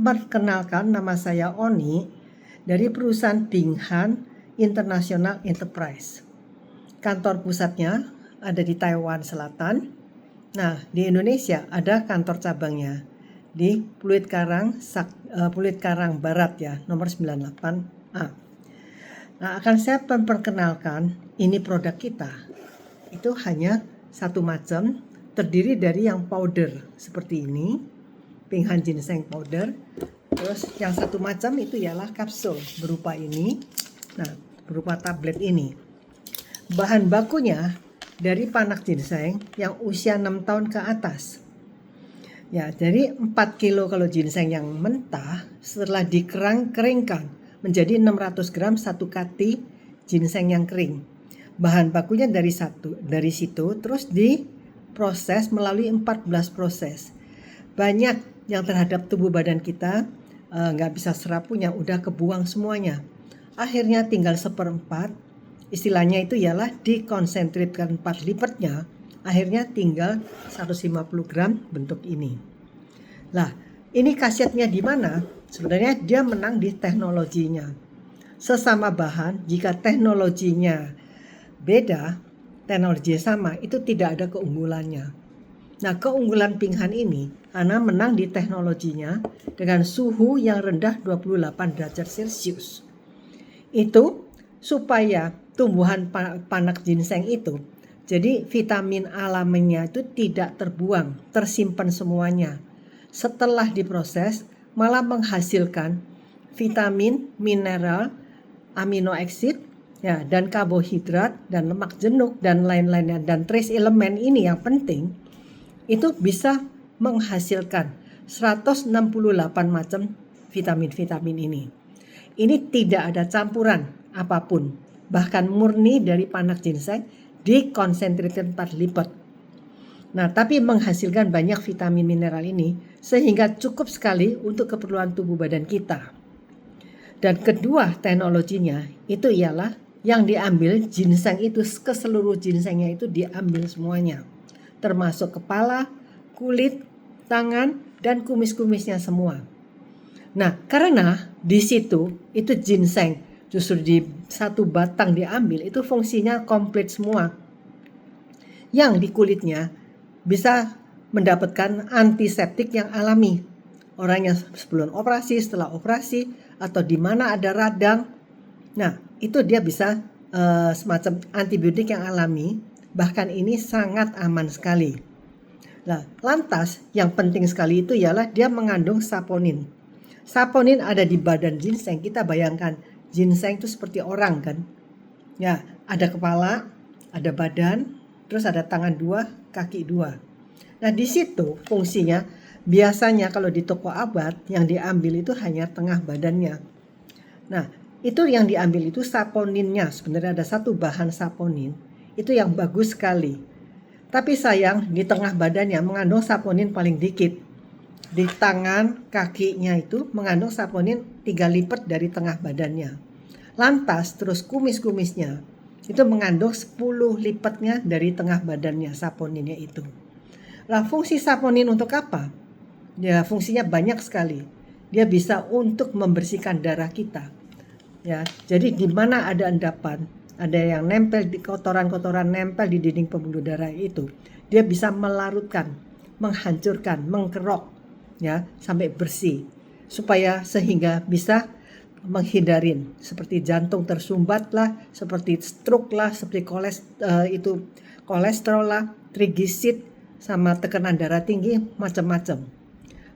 Perkenalkan, nama saya Oni dari perusahaan Pinghan International Enterprise. Kantor pusatnya ada di Taiwan Selatan. Nah, di Indonesia ada kantor cabangnya di Pluit Karang Barat ya, nomor 98A. Nah, akan saya memperkenalkan ini produk kita. Itu hanya satu macam, terdiri dari yang powder seperti ini, Pinghan Ginseng powder. Terus yang satu macam itu ialah kapsul berupa ini. Nah, berupa tablet ini. Bahan bakunya dari panak ginseng yang usia 6 tahun ke atas. Ya, jadi 4 kilo kalau ginseng yang mentah setelah dikeringkan menjadi 600 gram satu kati ginseng yang kering. Bahan bakunya dari situ terus diproses melalui 14 proses. Banyak yang terhadap tubuh badan kita nggak bisa serap punya, udah kebuang semuanya. Akhirnya tinggal 1/4. Istilahnya itu ialah dikonsentritkan 4 lipatnya. Akhirnya tinggal 150 gram bentuk ini. Lah, ini khasiatnya di mana? Sebenarnya dia menang di teknologinya. Sesama bahan, jika teknologinya beda, teknologi sama, itu tidak ada keunggulannya. Nah, keunggulan Pinghan ini karena menang di teknologinya dengan suhu yang rendah 28 derajat Celcius. Itu supaya tumbuhan panak ginseng itu, jadi vitamin alaminya itu tidak terbuang, tersimpan semuanya. Setelah diproses malah menghasilkan vitamin, mineral, amino acid, ya, dan karbohidrat dan lemak jenuh dan lain-lainnya, dan trace elemen ini yang penting itu bisa menghasilkan 168 macam vitamin-vitamin ini. Ini tidak ada campuran apapun, bahkan murni dari panak ginseng dikonsentritkan 4 lipat. Nah, tapi menghasilkan banyak vitamin mineral ini sehingga cukup sekali untuk keperluan tubuh badan kita. Dan kedua teknologinya itu ialah yang diambil ginseng itu, keseluruh ginsengnya itu diambil semuanya, termasuk kepala, kulit, tangan, dan kumis-kumisnya semua. Nah, karena di situ itu ginseng justru di satu batang diambil, itu fungsinya komplit semua. Yang di kulitnya bisa mendapatkan antiseptik yang alami. Orang yang sebelum operasi, setelah operasi, atau di mana ada radang, nah itu dia bisa semacam antibiotik yang alami. Bahkan ini sangat aman sekali. Nah, lantas yang penting sekali itu ialah dia mengandung saponin. Saponin ada di badan ginseng. Kita bayangkan ginseng itu seperti orang kan. Ya, ada kepala, ada badan, terus ada tangan 2, kaki 2. Nah, di situ fungsinya biasanya kalau di toko obat yang diambil itu hanya tengah badannya. Nah, itu yang diambil itu saponinnya. Sebenarnya ada satu bahan saponin itu yang bagus sekali. Tapi sayang di tengah badannya mengandung saponin paling dikit. Di tangan, kakinya itu mengandung saponin 3 lipat dari tengah badannya. Lantas terus kumis-kumisnya itu mengandung 10 lipatnya dari tengah badannya saponinnya itu. Lah, fungsi saponin untuk apa? Ya, fungsinya banyak sekali. Dia bisa untuk membersihkan darah kita. Ya, jadi di mana ada endapan, ada yang nempel di kotoran-kotoran nempel di dinding pembuluh darah itu, dia bisa melarutkan, menghancurkan, mengkerok ya sampai bersih, supaya sehingga bisa menghindarin seperti jantung tersumbat lah, seperti stroke lah, seperti kolesterol lah, trigliserid sama tekanan darah tinggi, macam-macam.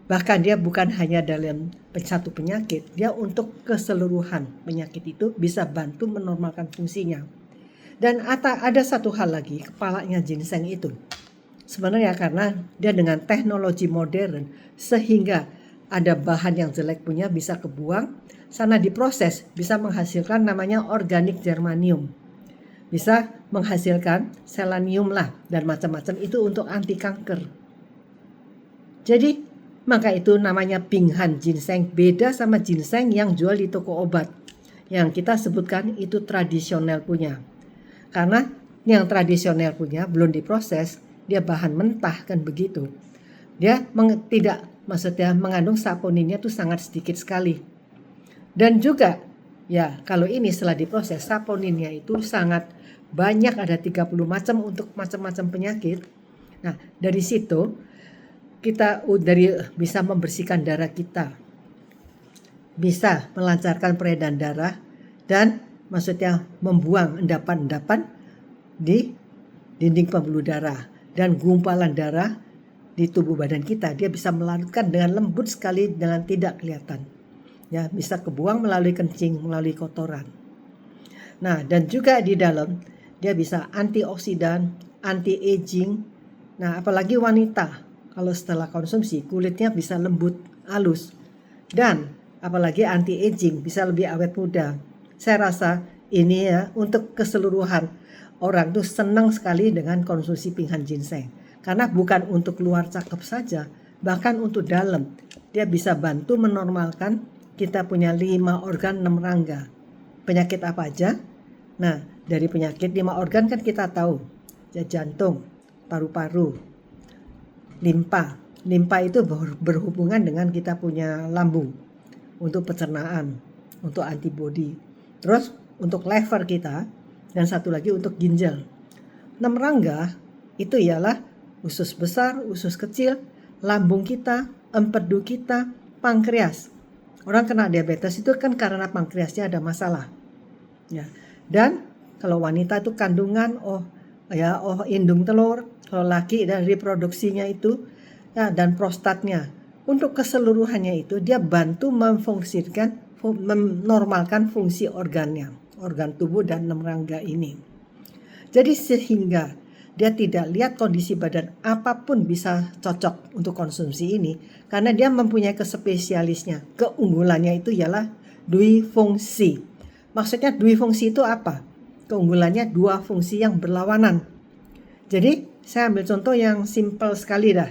Bahkan dia bukan hanya dalam satu penyakit, dia untuk keseluruhan penyakit itu bisa bantu menormalkan fungsinya. Dan ada satu hal lagi, kepalanya ginseng itu. Sebenarnya karena dia dengan teknologi modern sehingga ada bahan yang jelek punya bisa kebuang, sana diproses bisa menghasilkan namanya organik germanium. Bisa menghasilkan selenium lah dan macam-macam, itu untuk anti kanker. Jadi maka itu namanya Pinghan ginseng, beda sama ginseng yang jual di toko obat. Yang kita sebutkan itu tradisional punya. Karena yang tradisional punya belum diproses, dia bahan mentah kan begitu. Dia tidak maksudnya mengandung saponinnya tuh sangat sedikit sekali. Dan juga ya kalau ini setelah diproses saponinnya itu sangat banyak, ada 30 macam untuk macam-macam penyakit. Nah dari situ kita bisa membersihkan darah kita, bisa melancarkan peredaran darah, dan maksudnya membuang endapan-endapan di dinding pembuluh darah dan gumpalan darah di tubuh badan kita. Dia bisa melarutkan dengan lembut sekali dengan tidak kelihatan. Ya, bisa kebuang melalui kencing, melalui kotoran. Nah, dan juga di dalam dia bisa antioksidan, anti-aging. Nah, apalagi wanita kalau setelah konsumsi kulitnya bisa lembut, halus. Dan apalagi anti-aging, bisa lebih awet muda. Saya rasa ini ya untuk keseluruhan orang tuh senang sekali dengan konsumsi pinggan ginseng. Karena bukan untuk luar cakep saja, bahkan untuk dalam. Dia bisa bantu menormalkan kita punya 5 organ 6 rangga. Penyakit apa aja? Nah, dari penyakit 5 organ kan kita tahu. Ya, jantung, paru-paru, limpa. Limpa itu berhubungan dengan kita punya lambung untuk pencernaan, untuk antibodi. Terus untuk lever kita, dan satu lagi untuk ginjal. 6 rangga itu ialah usus besar, usus kecil, lambung kita, empedu kita, pankreas. Orang kena diabetes itu kan karena pankreasnya ada masalah. Ya. Dan kalau wanita itu kandungan, indung telur, kalau laki dan reproduksinya itu, ya, dan prostatnya. Untuk keseluruhannya itu dia bantu menormalkan fungsi organnya, organ tubuh dan 6 rangga ini. Jadi sehingga dia tidak lihat kondisi badan apapun bisa cocok untuk konsumsi ini, karena dia mempunyai kespesialisnya. Keunggulannya itu ialah duifungsi. Maksudnya duifungsi itu apa? Keunggulannya 2 fungsi yang berlawanan. Jadi saya ambil contoh yang simpel sekali dah.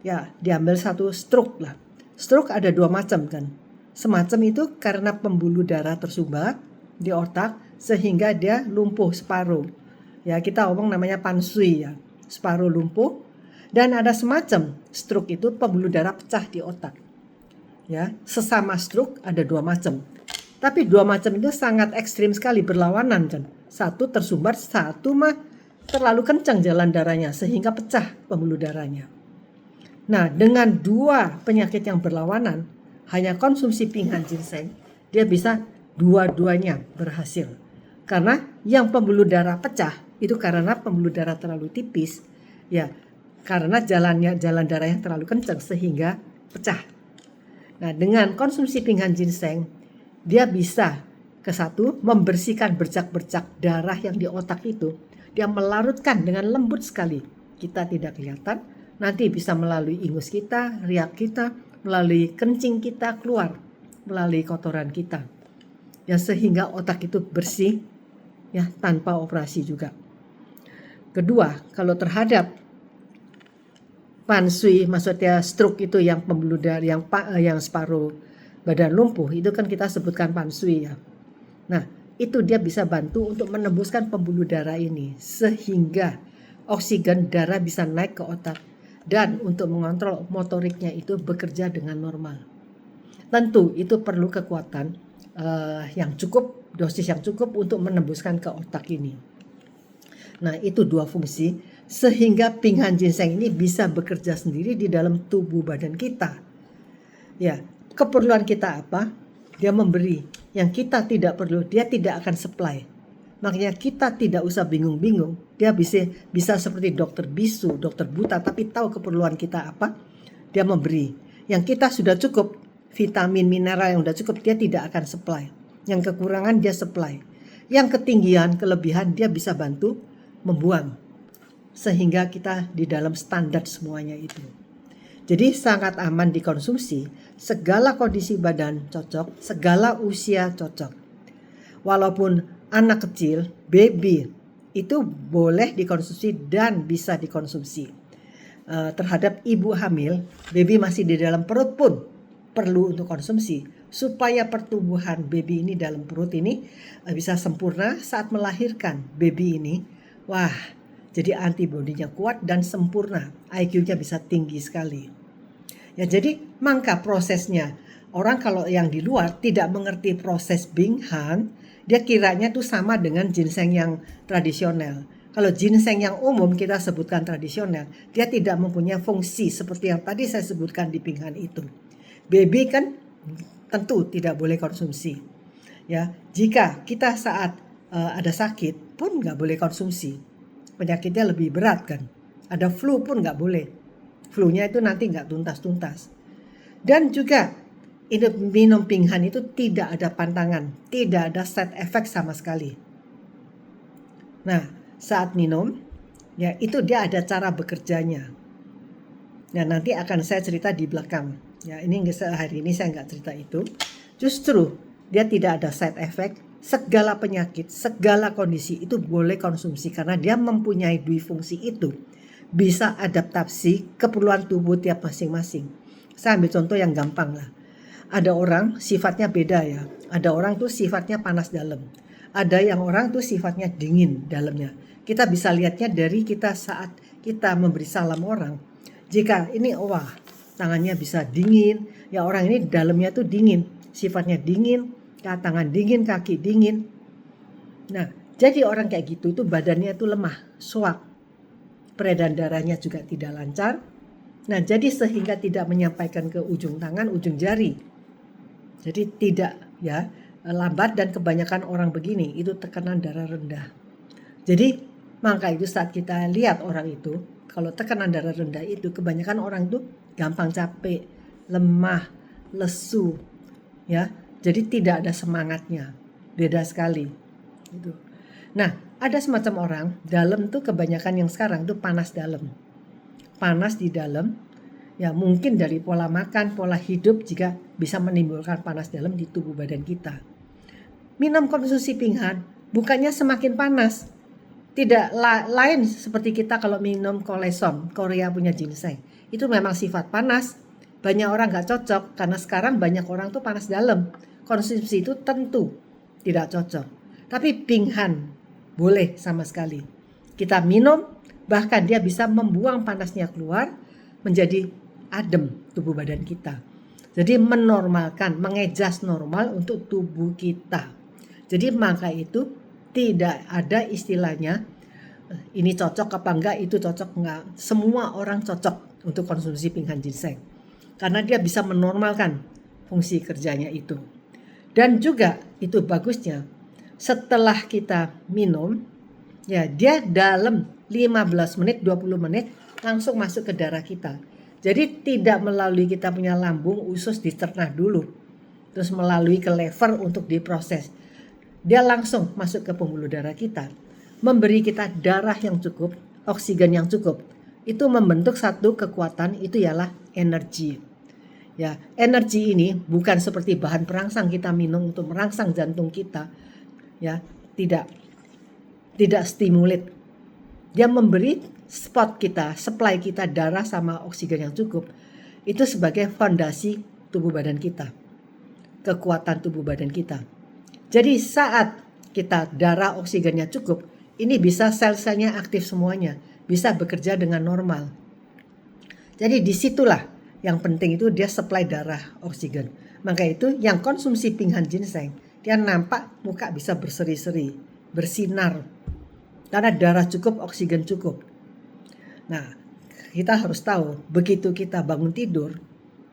Ya, diambil satu stroke lah. Stroke ada 2 macam kan. Semacam itu karena pembuluh darah tersumbat di otak sehingga dia lumpuh separuh. Ya, kita ngomong namanya pansui ya, separuh lumpuh. Dan ada semacam stroke itu pembuluh darah pecah di otak. Ya, sesama stroke ada 2 macam. Tapi 2 macam itu sangat ekstrim sekali, berlawanan kan. Satu tersumbat, satu mah terlalu kencang jalan darahnya sehingga pecah pembuluh darahnya. Nah, dengan 2 penyakit yang berlawanan, hanya konsumsi pinggan ginseng, dia bisa dua-duanya berhasil. Karena yang pembuluh darah pecah itu karena pembuluh darah terlalu tipis, ya, karena jalan darah yang terlalu kencang sehingga pecah. Nah, dengan konsumsi pinggan ginseng, dia bisa membersihkan bercak-bercak darah yang di otak itu. Dia melarutkan dengan lembut sekali. Kita tidak kelihatan. Nanti bisa melalui ingus kita, riak kita, melalui kencing kita keluar, melalui kotoran kita. Ya, sehingga otak itu bersih ya tanpa operasi juga. Kedua, kalau terhadap pansui, maksudnya stroke itu yang pembuluh darah yang separuh badan lumpuh, itu kan kita sebutkan pansui ya. Nah, itu dia bisa bantu untuk menembuskan pembuluh darah ini sehingga oksigen darah bisa naik ke otak. Dan untuk mengontrol motoriknya itu bekerja dengan normal. Tentu itu perlu kekuatan yang cukup, dosis yang cukup untuk menembuskan ke otak ini. Nah, itu 2 fungsi sehingga pinggan ginseng ini bisa bekerja sendiri di dalam tubuh badan kita. Ya, keperluan kita apa? Dia memberi. Yang kita tidak perlu, dia tidak akan supply. Makanya kita tidak usah bingung-bingung. Dia bisa seperti dokter bisu, dokter buta, tapi tahu keperluan kita apa. Dia memberi. Yang kita sudah cukup, vitamin, mineral yang sudah cukup, dia tidak akan supply. Yang kekurangan dia supply. Yang ketinggian, kelebihan dia bisa bantu membuang. Sehingga kita di dalam standar semuanya itu. Jadi sangat aman dikonsumsi. Segala kondisi badan cocok, segala usia cocok. Walaupun anak kecil, baby, itu boleh dikonsumsi dan bisa dikonsumsi. Terhadap ibu hamil, baby masih di dalam perut pun perlu untuk konsumsi. Supaya pertumbuhan baby ini dalam perut ini bisa sempurna saat melahirkan baby ini. Wah, jadi antibodinya kuat dan sempurna. IQ-nya bisa tinggi sekali. Ya, jadi maka prosesnya orang kalau yang di luar tidak mengerti proses Binghan, dia kiranya tuh sama dengan ginseng yang tradisional. Kalau ginseng yang umum kita sebutkan tradisional, dia tidak mempunyai fungsi seperti yang tadi saya sebutkan di Binghan itu. Baby kan tentu tidak boleh konsumsi. Ya, jika kita saat ada sakit pun nggak boleh konsumsi. Penyakitnya lebih berat kan. Ada flu pun nggak boleh. Flu-nya itu nanti nggak tuntas-tuntas. Dan juga minum pinghan itu tidak ada pantangan, tidak ada side effect sama sekali. Nah, saat minum, ya itu dia ada cara bekerjanya. Nah, nanti akan saya cerita di belakang. Ya, ini hari ini saya nggak cerita itu. Justru dia tidak ada side effect. Segala penyakit, segala kondisi itu boleh konsumsi karena dia mempunyai dua fungsi itu. Bisa adaptasi keperluan tubuh tiap masing-masing. Saya ambil contoh yang gampang lah. Ada orang sifatnya beda ya. Ada orang tuh sifatnya panas dalam. Ada yang orang tuh sifatnya dingin dalamnya. Kita bisa lihatnya dari kita saat kita memberi salam orang. Jika ini wah tangannya bisa dingin, ya orang ini dalamnya tuh dingin. Sifatnya dingin, tangan dingin, kaki dingin. Nah, jadi orang kayak gitu tuh badannya tuh lemah, suak. Peredaran darahnya juga tidak lancar. Nah, jadi sehingga tidak menyampaikan ke ujung tangan, ujung jari. Jadi tidak ya lambat dan kebanyakan orang begini itu tekanan darah rendah. Jadi maka itu saat kita lihat orang itu kalau tekanan darah rendah itu kebanyakan orang itu gampang capek, lemah, lesu, ya. Jadi tidak ada semangatnya, beda sekali. Gitu. Nah, ada semacam orang dalam tuh kebanyakan yang sekarang tuh panas dalam, panas di dalam. Ya mungkin dari pola makan, pola hidup juga bisa menimbulkan panas dalam di tubuh badan kita. Minum konsumsi pinghan bukannya semakin panas. Tidak lain seperti kita kalau minum kolesom, Korea punya ginseng. Itu memang sifat panas. Banyak orang gak cocok karena sekarang banyak orang tuh panas dalam. Konsumsi itu tentu tidak cocok. Tapi pinghan boleh sama sekali. Kita minum bahkan dia bisa membuang panasnya keluar menjadi adem tubuh badan kita. Jadi menormalkan, mengejas normal untuk tubuh kita. Jadi maka itu tidak ada istilahnya ini cocok apa enggak, itu cocok enggak. Semua orang cocok untuk konsumsi pinghan ginseng. Karena dia bisa menormalkan fungsi kerjanya itu. Dan juga itu bagusnya setelah kita minum, ya dia dalam 15 menit, 20 menit langsung masuk ke darah kita. Jadi tidak melalui kita punya lambung, usus dicerna dulu. Terus melalui ke lever untuk diproses. Dia langsung masuk ke pembuluh darah kita. Memberi kita darah yang cukup, oksigen yang cukup. Itu membentuk satu kekuatan, itu ialah energi. Ya, energi ini bukan seperti bahan perangsang kita minum untuk merangsang jantung kita. Ya, tidak stimulit. Dia memberi spot kita, supply kita darah sama oksigen yang cukup. Itu sebagai fondasi tubuh badan kita. Kekuatan tubuh badan kita. Jadi saat kita darah oksigennya cukup, ini bisa sel-selnya aktif semuanya. Bisa bekerja dengan normal. Jadi disitulah yang penting itu dia supply darah oksigen. Maka itu yang konsumsi pinghan ginseng, dia nampak muka bisa berseri-seri, bersinar. Karena darah cukup, oksigen cukup. Nah, kita harus tahu begitu kita bangun tidur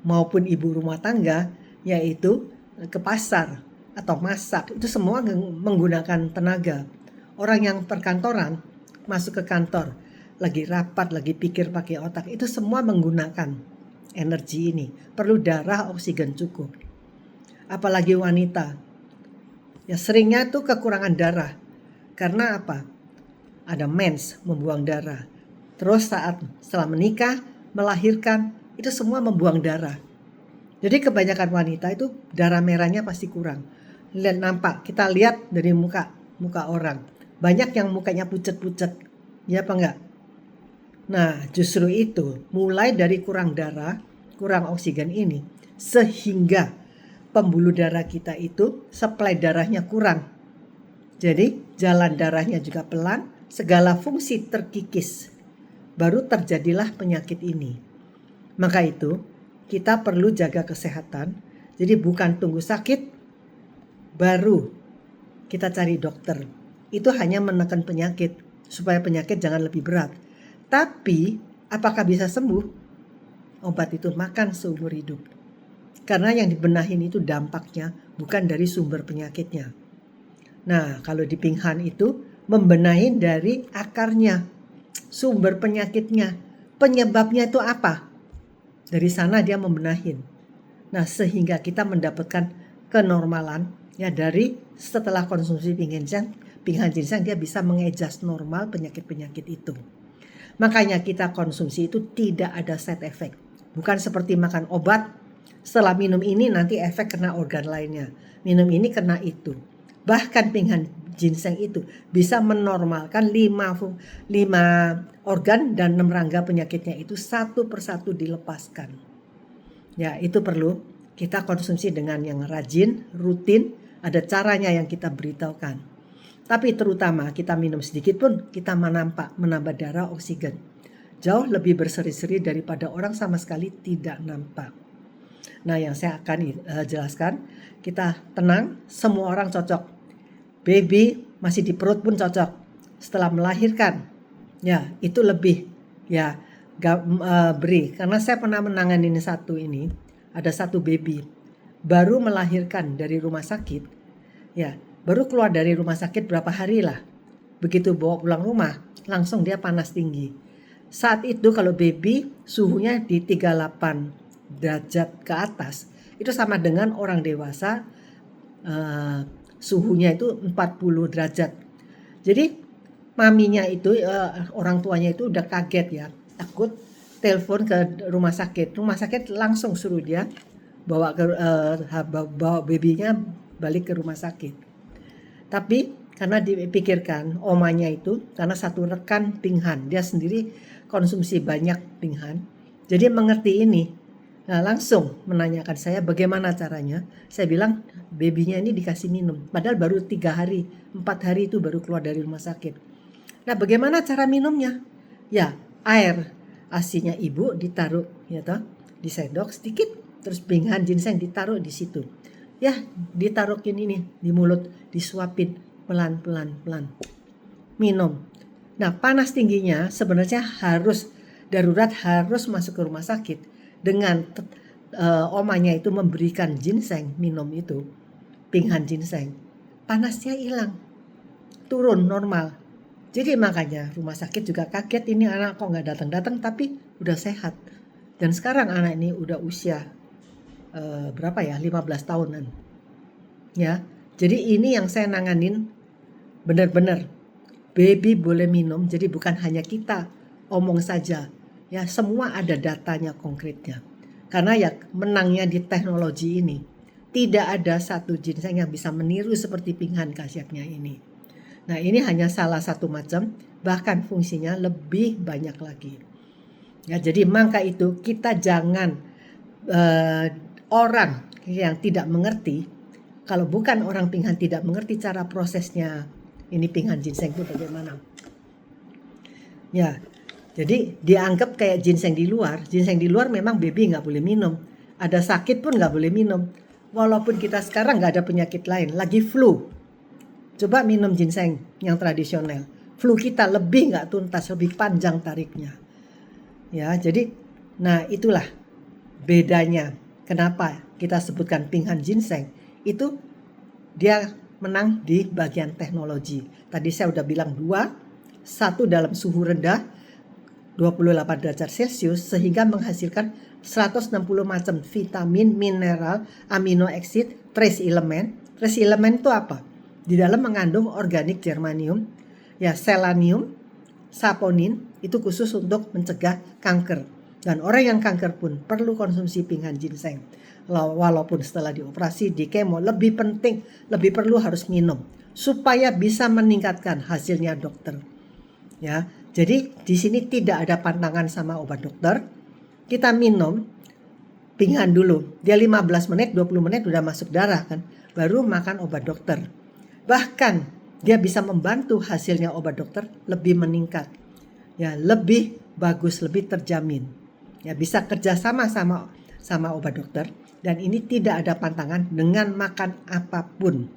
maupun ibu rumah tangga yaitu ke pasar atau masak itu semua menggunakan tenaga. Orang yang perkantoran masuk ke kantor lagi rapat, lagi pikir pakai otak itu semua menggunakan energi ini. Perlu darah oksigen cukup. Apalagi wanita. Ya seringnya tuh kekurangan darah. Karena apa? Ada mens, membuang darah. Terus setelah menikah, melahirkan, itu semua membuang darah. Jadi kebanyakan wanita itu darah merahnya pasti kurang. Lihat nampak, kita lihat dari muka orang. Banyak yang mukanya pucet-pucet. Ya apa enggak? Nah justru itu, mulai dari kurang darah, kurang oksigen ini, sehingga pembuluh darah kita itu supply darahnya kurang. Jadi jalan darahnya juga pelan, segala fungsi terkikis. Baru terjadilah penyakit ini. Maka itu kita perlu jaga kesehatan. Jadi bukan tunggu sakit baru kita cari dokter. Itu hanya menekan penyakit supaya penyakit jangan lebih berat. Tapi apakah bisa sembuh? Obat itu makan seumur hidup. Karena yang dibenahin itu dampaknya, bukan dari sumber penyakitnya. Nah, kalau di pinghan itu membenahi dari akarnya, sumber penyakitnya, penyebabnya itu apa? Dari sana dia membenahin. Nah, sehingga kita mendapatkan kenormalan ya dari setelah konsumsi pinghan ginseng dia bisa mengadjust normal penyakit-penyakit itu. Makanya kita konsumsi itu tidak ada side effect. Bukan seperti makan obat, setelah minum ini nanti efek kena organ lainnya. Minum ini kena itu. Bahkan pinghan ginseng itu bisa menormalkan 5 organ dan 6 rangga penyakitnya itu satu persatu dilepaskan. Ya, itu perlu kita konsumsi dengan yang rajin, rutin, ada caranya yang kita beritahukan. Tapi terutama kita minum sedikit pun kita menambah darah oksigen. Jauh lebih berseri-seri daripada orang sama sekali tidak nampak. Nah, yang saya akan jelaskan, kita tenang, semua orang cocok. Baby masih di perut pun cocok. Setelah melahirkan, ya itu lebih ya beri. Karena saya pernah menangani ada satu baby baru melahirkan dari rumah sakit, ya baru keluar dari rumah sakit berapa hari lah. Begitu bawa pulang rumah, langsung dia panas tinggi. Saat itu kalau baby suhunya di 38 derajat ke atas, itu sama dengan orang dewasa suhunya itu 40 derajat. Jadi maminya itu orang tuanya itu udah kaget ya, takut, telepon ke rumah sakit. Rumah sakit langsung suruh dia bawa babynya balik ke rumah sakit. Tapi karena dipikirkan omanya itu, karena satu rekan pinghan, dia sendiri konsumsi banyak pinghan, jadi mengerti ini. Nah, langsung menanyakan saya bagaimana caranya. Saya bilang babynya ini dikasih minum, padahal baru 3 hari, 4 hari itu baru keluar dari rumah sakit. Nah, bagaimana cara minumnya? Ya, air asinya ibu ditaruh ya toh, disedok sedikit, terus pinghan ginseng ditaruh di situ. Ya, ditaruhin ini di mulut, disuapin pelan-pelan. Minum. Nah, panas tingginya sebenarnya harus darurat, harus masuk ke rumah sakit dengan omanya itu memberikan ginseng, minum itu pinghan ginseng. Panasnya hilang, turun normal. Jadi makanya rumah sakit juga kaget, ini anak kok nggak datang-datang tapi udah sehat. Dan sekarang anak ini udah usia berapa ya, 15 tahunan. Ya, jadi ini yang saya nanganin benar-benar. Baby boleh minum, jadi bukan hanya kita omong saja. Ya, semua ada datanya konkretnya. Karena ya menangnya di teknologi ini. Tidak ada satu ginseng yang bisa meniru seperti pinghan khasiatnya ini. Nah, ini hanya salah satu macam, bahkan fungsinya lebih banyak lagi. Ya, jadi maka itu kita jangan orang yang tidak mengerti, kalau bukan orang pinghan tidak mengerti cara prosesnya ini pinghan ginseng itu bagaimana. Ya, jadi dianggap kayak ginseng di luar. Ginseng di luar memang baby nggak boleh minum. Ada sakit pun nggak boleh minum. Walaupun kita sekarang nggak ada penyakit lain, lagi flu. Coba minum ginseng yang tradisional. Flu kita lebih nggak tuntas, lebih panjang tariknya. Ya, jadi nah itulah bedanya. Kenapa kita sebutkan pinghan ginseng? Itu dia menang di bagian teknologi. Tadi saya udah bilang 2, 1 dalam suhu rendah 28 derajat Celcius sehingga menghasilkan 160 macam vitamin, mineral, amino acid, trace element. Trace element itu apa? Di dalam mengandung organik germanium, ya selenium, saponin, itu khusus untuk mencegah kanker. Dan orang yang kanker pun perlu konsumsi pinghan ginseng. Walaupun setelah dioperasi, di kemo, lebih penting, lebih perlu harus minum supaya bisa meningkatkan hasilnya dokter. Ya, jadi di sini tidak ada pantangan sama obat dokter. Kita minum pinghan dulu. Dia 15 menit, 20 menit udah masuk darah kan. Baru makan obat dokter. Bahkan dia bisa membantu hasilnya obat dokter lebih meningkat. Ya, lebih bagus, lebih terjamin. Ya, bisa kerjasama sama sama obat dokter, dan ini tidak ada pantangan dengan makan apapun.